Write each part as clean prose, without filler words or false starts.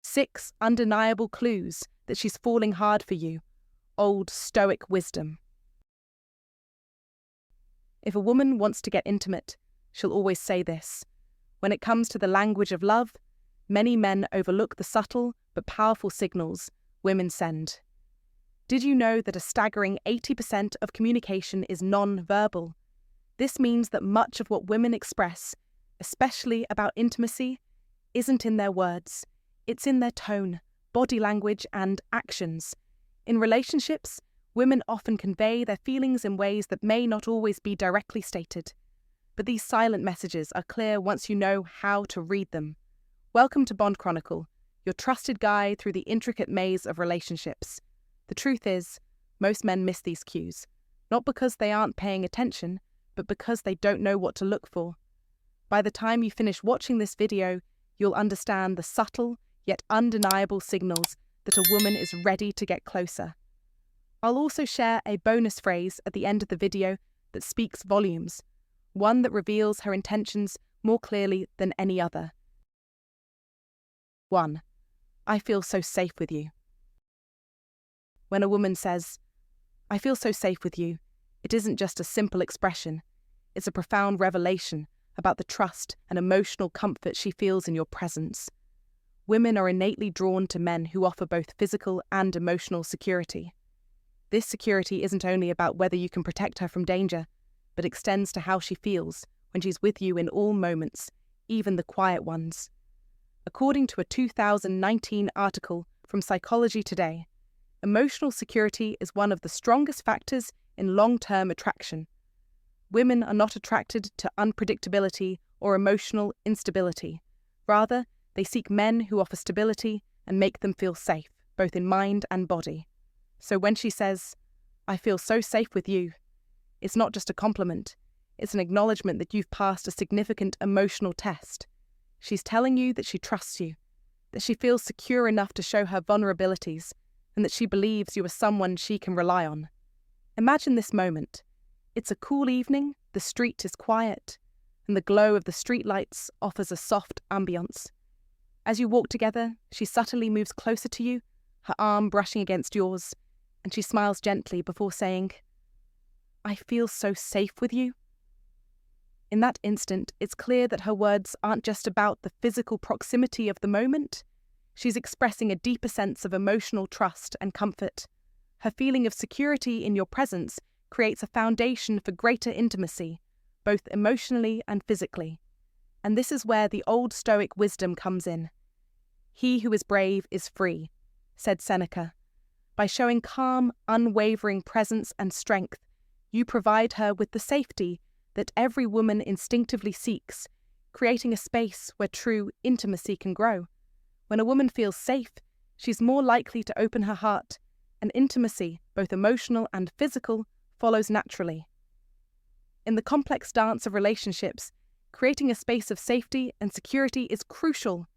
6 undeniable clues that she's falling hard for you. Old Stoic wisdom. If a woman wants to get intimate, she'll always say this. When it comes to the language of love, many men overlook the subtle but powerful signals women send. Did you know that a staggering 80% of communication is non-verbal? This means that much of what women express, especially about intimacy, isn't in their words. It's in their tone, body language, and actions. In relationships, women often convey their feelings in ways that may not always be directly stated. But these silent messages are clear once you know how to read them. Welcome to Bond Chronicle, your trusted guide through the intricate maze of relationships. The truth is, most men miss these cues, not because they aren't paying attention, but because they don't know what to look for. By the time you finish watching this video, you'll understand the subtle yet undeniable signals that a woman is ready to get closer. I'll also share a bonus phrase at the end of the video that speaks volumes, one that reveals her intentions more clearly than any other. 1. I feel so safe with you. When a woman says, I feel so safe with you, it isn't just a simple expression. It's a profound revelation about the trust and emotional comfort she feels in your presence. Women are innately drawn to men who offer both physical and emotional security. This security isn't only about whether you can protect her from danger, but extends to how she feels when she's with you in all moments, even the quiet ones. According to a 2019 article from Psychology Today, emotional security is one of the strongest factors in long-term attraction. Women are not attracted to unpredictability or emotional instability. Rather, they seek men who offer stability and make them feel safe, both in mind and body. So when she says, I feel so safe with you, it's not just a compliment, it's an acknowledgement that you've passed a significant emotional test. She's telling you that she trusts you, that she feels secure enough to show her vulnerabilities, and that she believes you are someone she can rely on. Imagine this moment. It's a cool evening, the street is quiet, and the glow of the streetlights offers a soft ambience. As you walk together, she subtly moves closer to you, her arm brushing against yours, and she smiles gently before saying, I feel so safe with you. In that instant, it's clear that her words aren't just about the physical proximity of the moment. She's expressing a deeper sense of emotional trust and comfort. Her feeling of security in your presence creates a foundation for greater intimacy, both emotionally and physically. And this is where the old Stoic wisdom comes in. He who is brave is free, said Seneca. By showing calm, unwavering presence and strength, you provide her with the safety that every woman instinctively seeks, creating a space where true intimacy can grow. When a woman feels safe, she's more likely to open her heart, and intimacy, both emotional and physical, follows naturally. In the complex dance of relationships, creating a space of safety and security is crucial.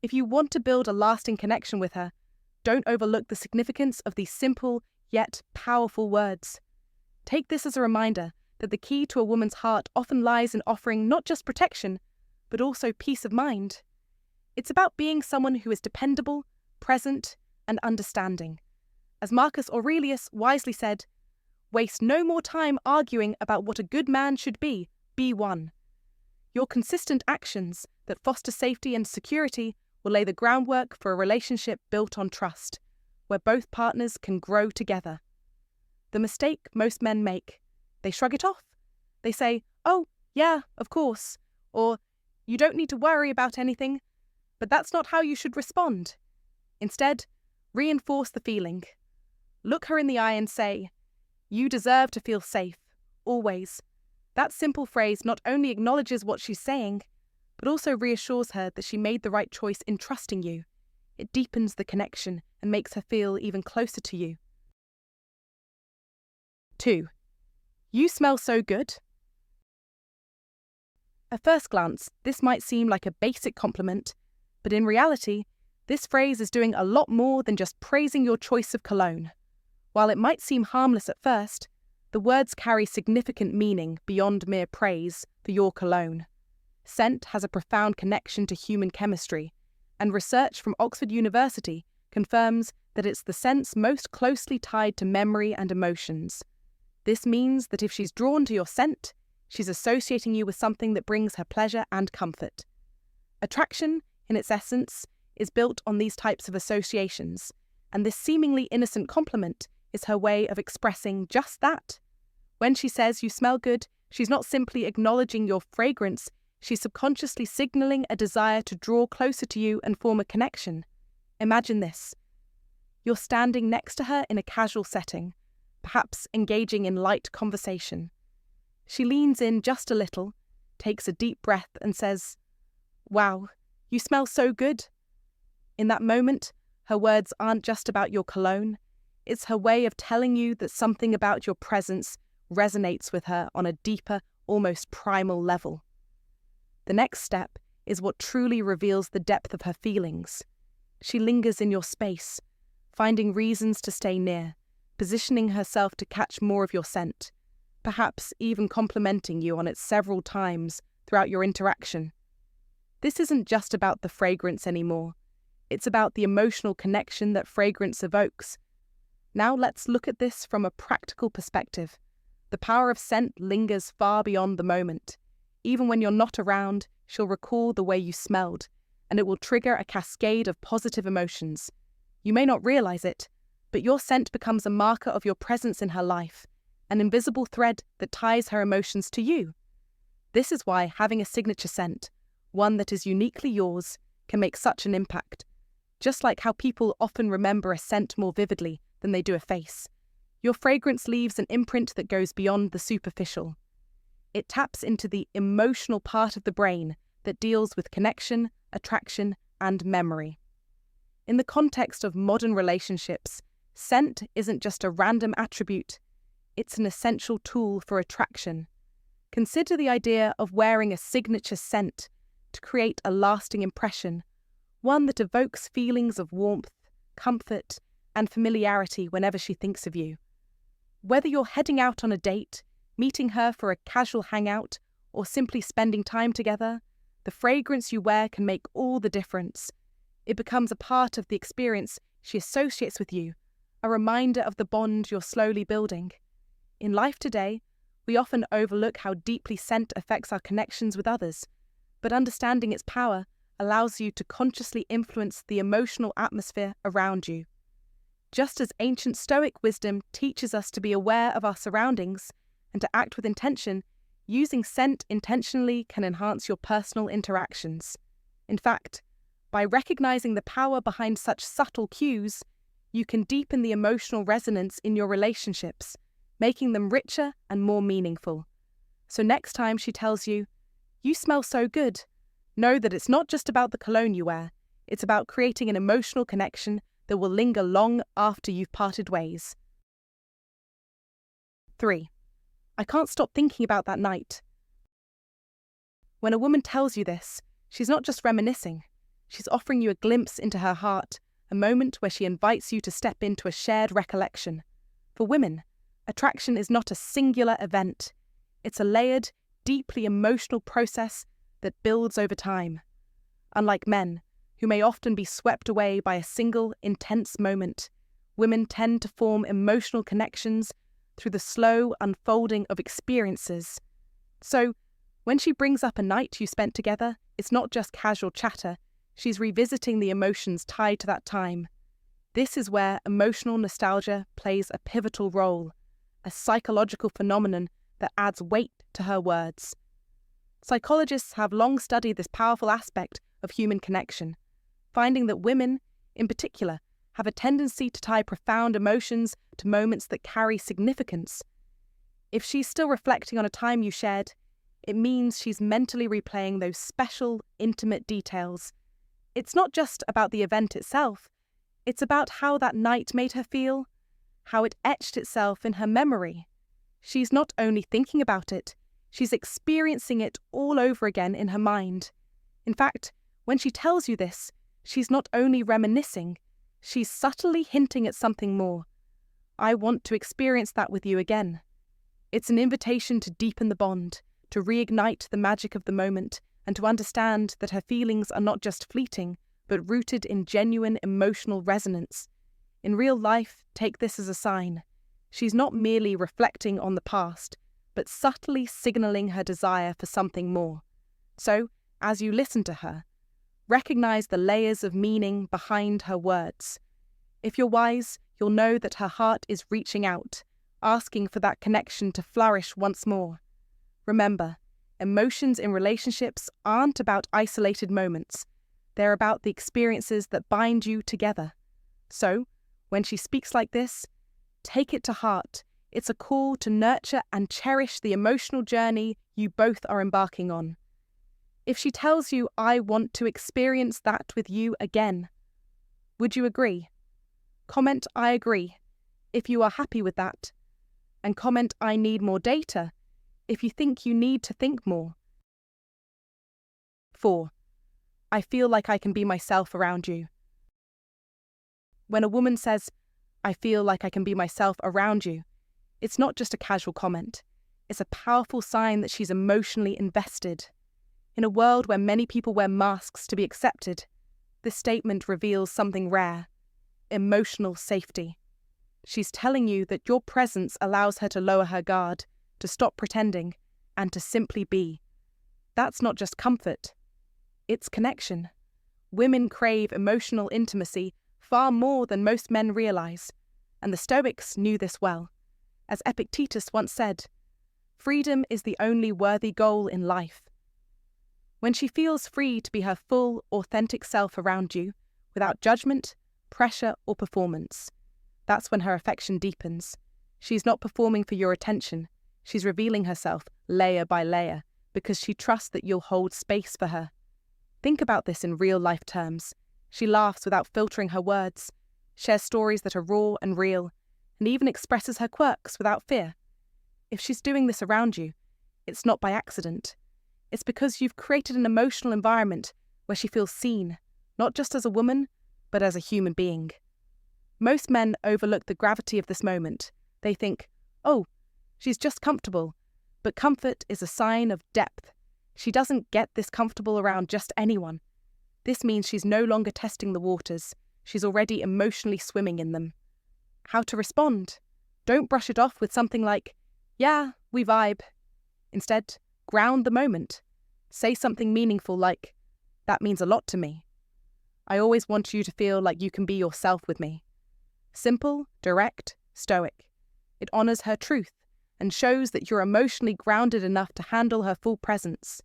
If you want to build a lasting connection with her, don't overlook the significance of these simple yet powerful words. Take this as a reminder that the key to a woman's heart often lies in offering not just protection, but also peace of mind. It's about being someone who is dependable, present, and understanding. As Marcus Aurelius wisely said, waste no more time arguing about what a good man should be one. Your consistent actions that foster safety and security will lay the groundwork for a relationship built on trust, where both partners can grow together. The mistake most men make, they shrug it off. They say, oh, yeah, of course, or you don't need to worry about anything, but that's not how you should respond. Instead, reinforce the feeling. Look her in the eye and say, you deserve to feel safe, always. That simple phrase not only acknowledges what she's saying, but also reassures her that she made the right choice in trusting you. It deepens the connection and makes her feel even closer to you. 2. You smell so good. At first glance, this might seem like a basic compliment, but in reality, this phrase is doing a lot more than just praising your choice of cologne. While it might seem harmless at first, the words carry significant meaning beyond mere praise for your cologne. Scent has a profound connection to human chemistry, and research from Oxford University confirms that it's the sense most closely tied to memory and emotions. This means that if she's drawn to your scent, she's associating you with something that brings her pleasure and comfort. Attraction, in its essence, is built on these types of associations, and this seemingly innocent compliment is her way of expressing just that. When she says you smell good, she's not simply acknowledging your fragrance, she's subconsciously signaling a desire to draw closer to you and form a connection. Imagine this. You're standing next to her in a casual setting, perhaps engaging in light conversation. She leans in just a little, takes a deep breath and says, "Wow, you smell so good." In that moment, her words aren't just about your cologne. It's her way of telling you that something about your presence resonates with her on a deeper, almost primal level. The next step is what truly reveals the depth of her feelings. She lingers in your space, finding reasons to stay near, positioning herself to catch more of your scent, perhaps even complimenting you on it several times throughout your interaction. This isn't just about the fragrance anymore. It's about the emotional connection that fragrance evokes. Now let's look at this from a practical perspective. The power of scent lingers far beyond the moment. Even when you're not around, she'll recall the way you smelled, and it will trigger a cascade of positive emotions. You may not realize it, but your scent becomes a marker of your presence in her life, an invisible thread that ties her emotions to you. This is why having a signature scent, one that is uniquely yours, can make such an impact. Just like how people often remember a scent more vividly than they do a face, your fragrance leaves an imprint that goes beyond the superficial. It taps into the emotional part of the brain that deals with connection, attraction, and memory. In the context of modern relationships, scent isn't just a random attribute, it's an essential tool for attraction. Consider the idea of wearing a signature scent to create a lasting impression, one that evokes feelings of warmth, comfort, and familiarity whenever she thinks of you. Whether you're heading out on a date, meeting her for a casual hangout, or simply spending time together, the fragrance you wear can make all the difference. It becomes a part of the experience she associates with you, a reminder of the bond you're slowly building. In life today, we often overlook how deeply scent affects our connections with others, but understanding its power allows you to consciously influence the emotional atmosphere around you. Just as ancient Stoic wisdom teaches us to be aware of our surroundings and to act with intention, using scent intentionally can enhance your personal interactions. In fact, by recognizing the power behind such subtle cues, you can deepen the emotional resonance in your relationships, making them richer and more meaningful. So next time she tells you, "You smell so good," know that it's not just about the cologne you wear, it's about creating an emotional connection that will linger long after you've parted ways. 3. I can't stop thinking about that night. When a woman tells you this, she's not just reminiscing, she's offering you a glimpse into her heart, a moment where she invites you to step into a shared recollection. For women, attraction is not a singular event. It's a layered, deeply emotional process that builds over time. Unlike men, who may often be swept away by a single, intense moment, women tend to form emotional connections through the slow unfolding of experiences. So, when she brings up a night you spent together, it's not just casual chatter, she's revisiting the emotions tied to that time. This is where emotional nostalgia plays a pivotal role, a psychological phenomenon that adds weight to her words. Psychologists have long studied this powerful aspect of human connection, finding that women, in particular, have a tendency to tie profound emotions to moments that carry significance. If she's still reflecting on a time you shared, it means she's mentally replaying those special, intimate details. It's not just about the event itself, it's about how that night made her feel, how it etched itself in her memory. She's not only thinking about it, she's experiencing it all over again in her mind. In fact, when she tells you this, she's not only reminiscing, she's subtly hinting at something more. I want to experience that with you again. It's an invitation to deepen the bond, to reignite the magic of the moment, and to understand that her feelings are not just fleeting, but rooted in genuine emotional resonance. In real life, take this as a sign. She's not merely reflecting on the past, but subtly signaling her desire for something more. So, as you listen to her, recognize the layers of meaning behind her words. If you're wise, you'll know that her heart is reaching out, asking for that connection to flourish once more. Remember, emotions in relationships aren't about isolated moments. They're about the experiences that bind you together. So, when she speaks like this, take it to heart. It's a call to nurture and cherish the emotional journey you both are embarking on. If she tells you, "I want to experience that with you again," would you agree? Comment, "I agree," if you are happy with that. And comment, "I need more data," if you think you need to think more. 4. I feel like I can be myself around you. When a woman says, "I feel like I can be myself around you," it's not just a casual comment. It's a powerful sign that she's emotionally invested. In a world where many people wear masks to be accepted, this statement reveals something rare: emotional safety. She's telling you that your presence allows her to lower her guard, to stop pretending, and to simply be. That's not just comfort, it's connection. Women crave emotional intimacy far more than most men realize, and the Stoics knew this well. As Epictetus once said, "Freedom is the only worthy goal in life." When she feels free to be her full, authentic self around you, without judgment, pressure, or performance, that's when her affection deepens. She's not performing for your attention. She's revealing herself layer by layer because she trusts that you'll hold space for her. Think about this in real-life terms. She laughs without filtering her words, shares stories that are raw and real, and even expresses her quirks without fear. If she's doing this around you, it's not by accident. It's because you've created an emotional environment where she feels seen, not just as a woman, but as a human being. Most men overlook the gravity of this moment. They think, "Oh, she's just comfortable." But comfort is a sign of depth. She doesn't get this comfortable around just anyone. This means she's no longer testing the waters. She's already emotionally swimming in them. How to respond? Don't brush it off with something like, "Yeah, we vibe." Instead, ground the moment. Say something meaningful like, "That means a lot to me. I always want you to feel like you can be yourself with me." Simple, direct, stoic. It honors her truth and shows that you're emotionally grounded enough to handle her full presence.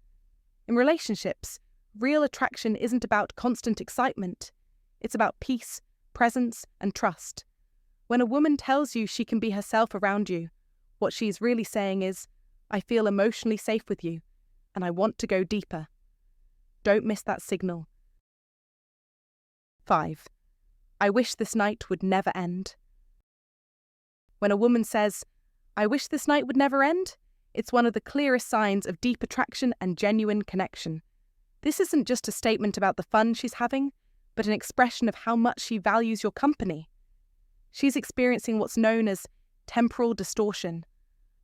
In relationships, real attraction isn't about constant excitement. It's about peace, presence, and trust. When a woman tells you she can be herself around you, what she's really saying is, "I feel emotionally safe with you, and I want to go deeper." Don't miss that signal. 5. I wish this night would never end. When a woman says, "I wish this night would never end," it's one of the clearest signs of deep attraction and genuine connection. This isn't just a statement about the fun she's having, but an expression of how much she values your company. She's experiencing what's known as temporal distortion,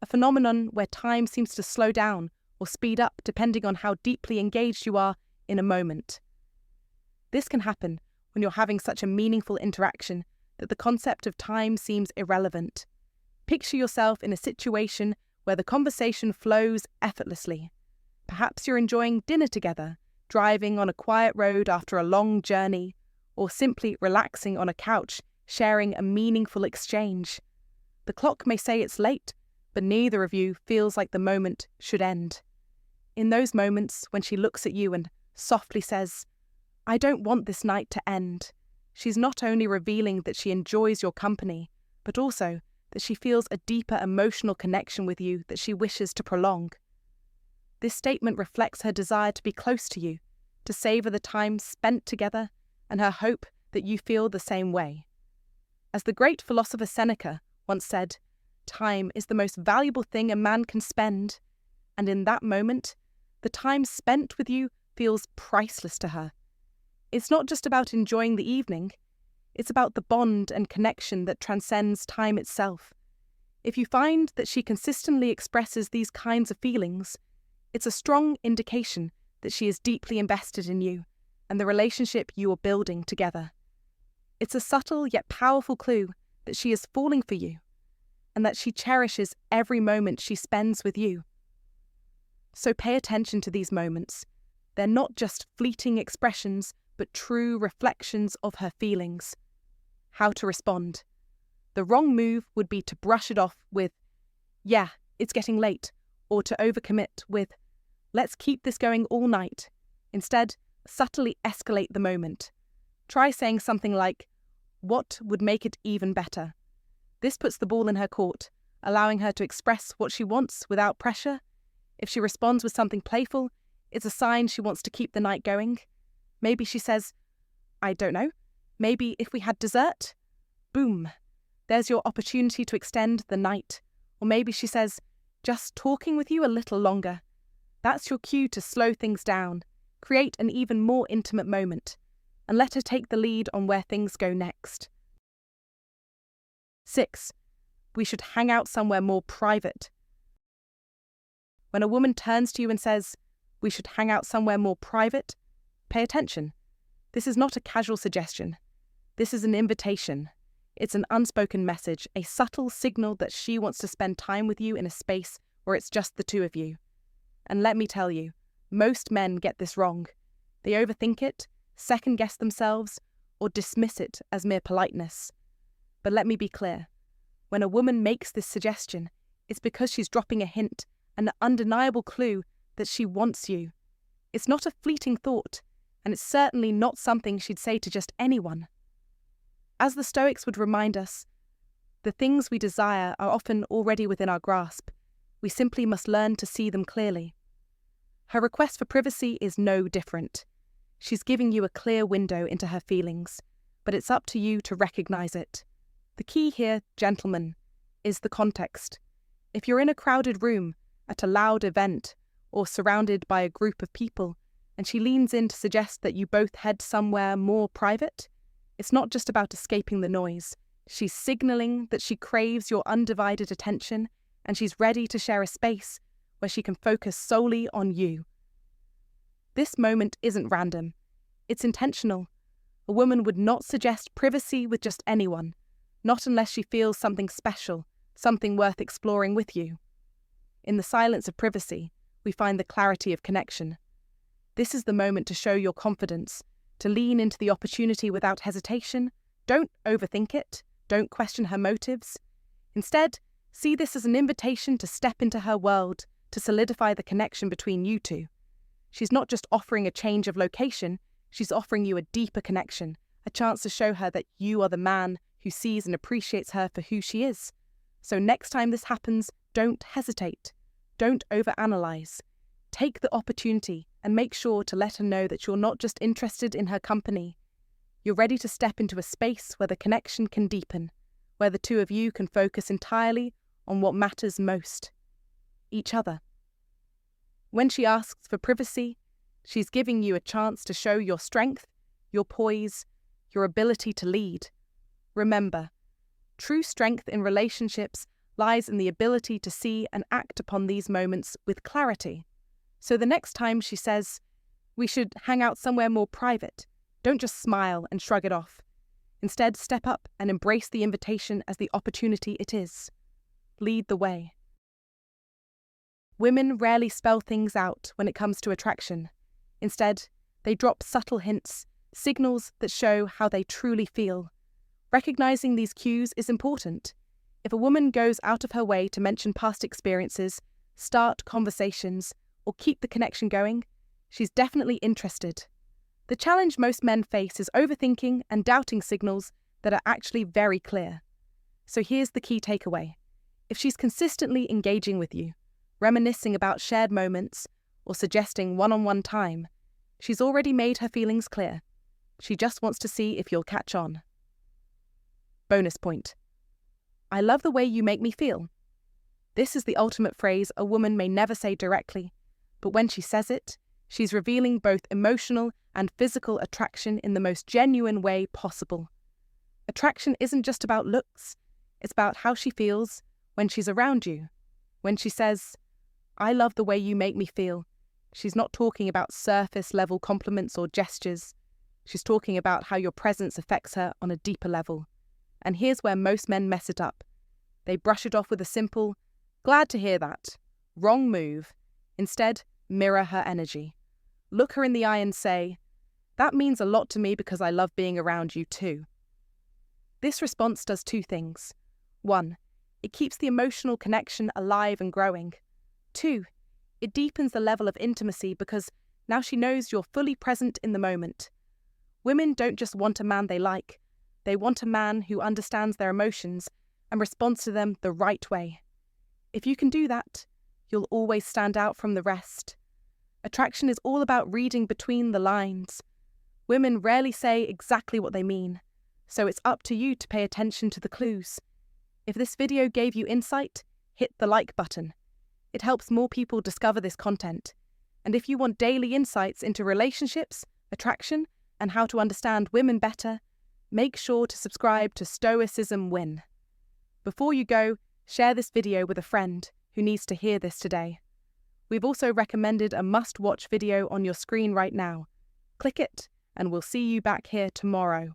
a phenomenon where time seems to slow down or speed up depending on how deeply engaged you are in a moment. This can happen when you're having such a meaningful interaction that the concept of time seems irrelevant. Picture yourself in a situation where the conversation flows effortlessly. Perhaps you're enjoying dinner together, driving on a quiet road after a long journey, or simply relaxing on a couch, sharing a meaningful exchange. The clock may say it's late, but neither of you feels like the moment should end. In those moments when she looks at you and softly says, "I don't want this night to end," she's not only revealing that she enjoys your company, but also that she feels a deeper emotional connection with you that she wishes to prolong. This statement reflects her desire to be close to you, to savor the time spent together, and her hope that you feel the same way. As the great philosopher Seneca once said, "Time is the most valuable thing a man can spend," and in that moment, the time spent with you feels priceless to her. It's not just about enjoying the evening, it's about the bond and connection that transcends time itself. If you find that she consistently expresses these kinds of feelings, it's a strong indication that she is deeply invested in you and the relationship you are building together. It's a subtle yet powerful clue that she is falling for you, and that she cherishes every moment she spends with you. So pay attention to these moments. They're not just fleeting expressions, but true reflections of her feelings. How to respond. The wrong move would be to brush it off with, "Yeah, it's getting late," or to overcommit with, "Let's keep this going all night." Instead, subtly escalate the moment. Try saying something like, "What would make it even better?" This puts the ball in her court, allowing her to express what she wants without pressure. If she responds with something playful, it's a sign she wants to keep the night going. Maybe she says, "I don't know, maybe if we had dessert?" Boom. There's your opportunity to extend the night. Or maybe she says, "Just talking with you a little longer." That's your cue to slow things down, create an even more intimate moment, and let her take the lead on where things go next. 6. We should hang out somewhere more private. When a woman turns to you and says, "We should hang out somewhere more private," pay attention. This is not a casual suggestion. This is an invitation. It's an unspoken message, a subtle signal that she wants to spend time with you in a space where it's just the two of you. And let me tell you, most men get this wrong. They overthink it, second-guess themselves, or dismiss it as mere politeness. But let me be clear. When a woman makes this suggestion, it's because she's dropping a hint, an undeniable clue that she wants you. It's not a fleeting thought, and it's certainly not something she'd say to just anyone. As the Stoics would remind us, the things we desire are often already within our grasp. We simply must learn to see them clearly. Her request for privacy is no different. She's giving you a clear window into her feelings, but it's up to you to recognize it. The key here, gentlemen, is the context. If you're in a crowded room, at a loud event, or surrounded by a group of people, and she leans in to suggest that you both head somewhere more private, it's not just about escaping the noise. She's signaling that she craves your undivided attention, and she's ready to share a space where she can focus solely on you. This moment isn't random. It's intentional. A woman would not suggest privacy with just anyone, not unless she feels something special, something worth exploring with you. In the silence of privacy, we find the clarity of connection. This is the moment to show your confidence, to lean into the opportunity without hesitation. Don't overthink it. Don't question her motives. Instead, see this as an invitation to step into her world, to solidify the connection between you two. She's not just offering a change of location, she's offering you a deeper connection, a chance to show her that you are the man who sees and appreciates her for who she is. So next time this happens, don't hesitate. Don't overanalyze. Take the opportunity and make sure to let her know that you're not just interested in her company. You're ready to step into a space where the connection can deepen, where the two of you can focus entirely on what matters most: each other. When she asks for privacy, she's giving you a chance to show your strength, your poise, your ability to lead. Remember, true strength in relationships lies in the ability to see and act upon these moments with clarity. So the next time she says, "We should hang out somewhere more private," don't just smile and shrug it off. Instead, step up and embrace the invitation as the opportunity it is. Lead the way. Women rarely spell things out when it comes to attraction. Instead, they drop subtle hints, signals that show how they truly feel. Recognizing these cues is important. If a woman goes out of her way to mention past experiences, start conversations, or keep the connection going, she's definitely interested. The challenge most men face is overthinking and doubting signals that are actually very clear. So here's the key takeaway. If she's consistently engaging with you, reminiscing about shared moments, or suggesting one-on-one time, she's already made her feelings clear. She just wants to see if you'll catch on. Bonus point. I love the way you make me feel. This is the ultimate phrase a woman may never say directly, but when she says it, she's revealing both emotional and physical attraction in the most genuine way possible. Attraction isn't just about looks, it's about how she feels when she's around you. When she says, "I love the way you make me feel," she's not talking about surface-level compliments or gestures. She's talking about how your presence affects her on a deeper level. And here's where most men mess it up. They brush it off with a simple, "Glad to hear that." Wrong move. Instead, mirror her energy. Look her in the eye and say, "That means a lot to me because I love being around you too." This response does two things. 1, it keeps the emotional connection alive and growing. 2, it deepens the level of intimacy because now she knows you're fully present in the moment. Women don't just want a man they like, they want a man who understands their emotions and responds to them the right way. If you can do that, you'll always stand out from the rest. Attraction is all about reading between the lines. Women rarely say exactly what they mean, so it's up to you to pay attention to the clues. If this video gave you insight, hit the like button. It helps more people discover this content. And if you want daily insights into relationships, attraction, and how to understand women better, make sure to subscribe to Stoicism Win. Before you go, share this video with a friend who needs to hear this today. We've also recommended a must-watch video on your screen right now. Click it, and we'll see you back here tomorrow.